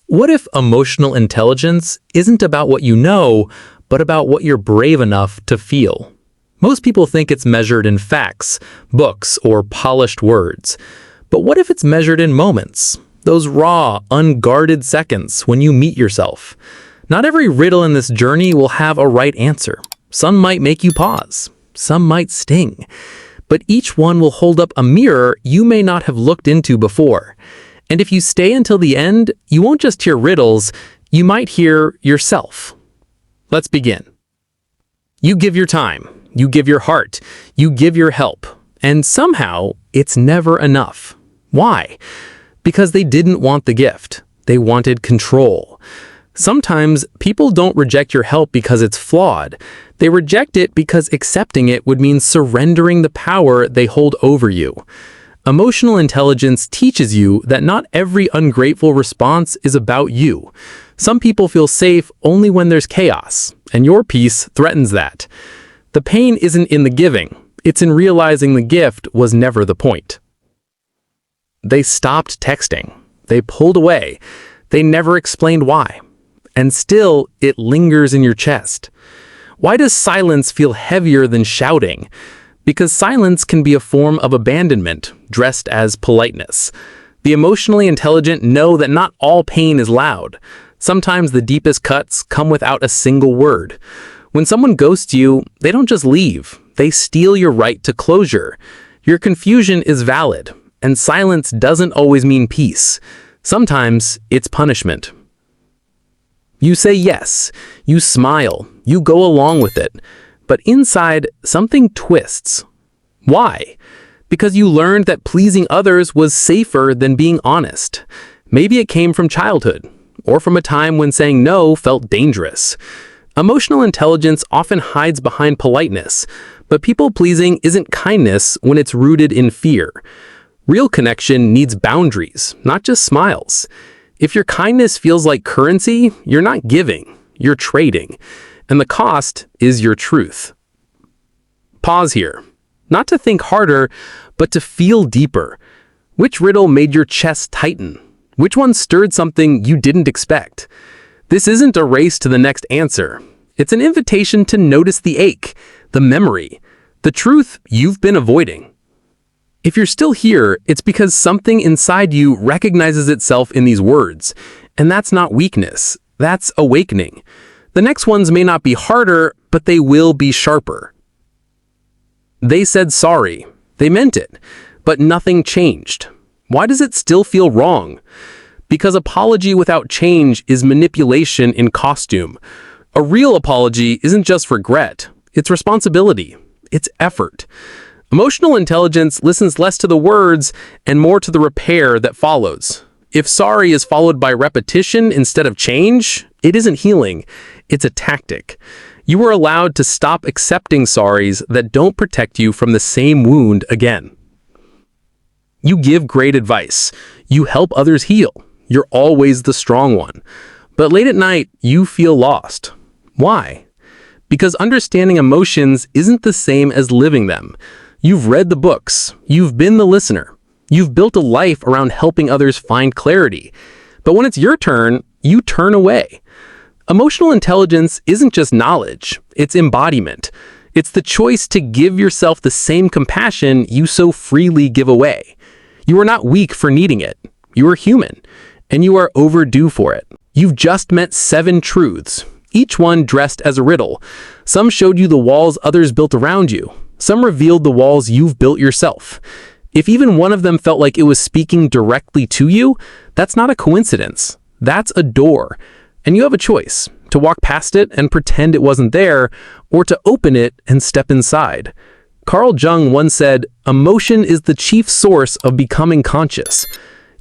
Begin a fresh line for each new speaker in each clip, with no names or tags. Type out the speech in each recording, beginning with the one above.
What if emotional intelligence isn't about what you know, but about what you're brave enough to feel? Most people think it's measured in facts, books, or polished words. But what if it's measured in moments? Those raw, unguarded seconds when you meet yourself. Not every riddle in this journey will have a right answer. Some might make you pause. Some might sting. But each one will hold up a mirror you may not have looked into before. And if you stay until the end, you won't just hear riddles, you might hear yourself. Let's begin. You give your time, you give your heart, you give your help, and somehow it's never enough. Why? Because they didn't want the gift. They wanted control. Sometimes people don't reject your help because it's flawed. They reject it because accepting it would mean surrendering the power they hold over you. Emotional intelligence teaches you that not every ungrateful response is about you. Some people feel safe only when there's chaos, and your peace threatens that. The pain isn't in the giving, it's in realizing the gift was never the point. They stopped texting. They pulled away. They never explained why. And still, it lingers in your chest. Why does silence feel heavier than shouting? Because silence can be a form of abandonment, dressed as politeness. The emotionally intelligent know that not all pain is loud. Sometimes the deepest cuts come without a single word. When someone ghosts you, they don't just leave. They steal your right to closure. Your confusion is valid, and silence doesn't always mean peace. Sometimes it's punishment. You say yes, you smile, you go along with it. But inside, something twists. Why? Because you learned that pleasing others was safer than being honest. Maybe it came from childhood, or from a time when saying no felt dangerous. Emotional intelligence often hides behind politeness, but people-pleasing isn't kindness when it's rooted in fear. Real connection needs boundaries, not just smiles. If your kindness feels like currency, you're not giving, you're trading. And the cost is your truth. Pause here. Not to think harder, but to feel deeper. Which riddle made your chest tighten? Which one stirred something you didn't expect? This isn't a race to the next answer. It's an invitation to notice the ache, the memory, the truth you've been avoiding. If you're still here, it's because something inside you recognizes itself in these words. And that's not weakness. That's awakening. The next ones may not be harder, but they will be sharper. They said sorry. They meant it. But nothing changed. Why does it still feel wrong? Because apology without change is manipulation in costume. A real apology isn't just regret. It's responsibility. It's effort. Emotional intelligence listens less to the words and more to the repair that follows. If sorry is followed by repetition instead of change, it isn't healing. It's a tactic. You are allowed to stop accepting sorries that don't protect you from the same wound again. You give great advice. You help others heal. You're always the strong one. But late at night, you feel lost. Why? Because understanding emotions isn't the same as living them. You've read the books. You've been the listener. You've built a life around helping others find clarity. But when it's your turn, you turn away. Emotional intelligence isn't just knowledge, it's embodiment. It's the choice to give yourself the same compassion you so freely give away. You are not weak for needing it. You are human, and you are overdue for it. You've just met 7 truths, each one dressed as a riddle. Some showed you the walls others built around you. Some revealed the walls you've built yourself. If even one of them felt like it was speaking directly to you, that's not a coincidence. That's a door. And you have a choice, to walk past it and pretend it wasn't there, or to open it and step inside. Carl Jung once said, "Emotion is the chief source of becoming conscious."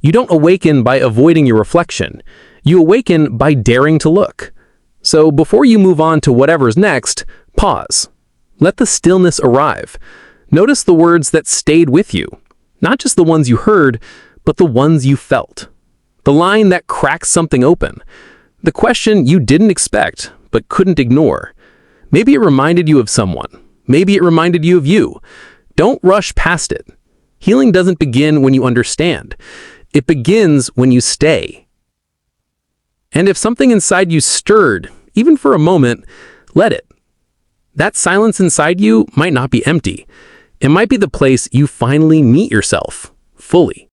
You don't awaken by avoiding your reflection. You awaken by daring to look. So before you move on to whatever's next, pause. Let the stillness arrive. Notice the words that stayed with you. Not just the ones you heard, but the ones you felt. The line that cracks something open. The question you didn't expect, but couldn't ignore. Maybe it reminded you of someone. Maybe it reminded you of you. Don't rush past it. Healing doesn't begin when you understand. It begins when you stay. And if something inside you stirred, even for a moment, let it. That silence inside you might not be empty. It might be the place you finally meet yourself, fully.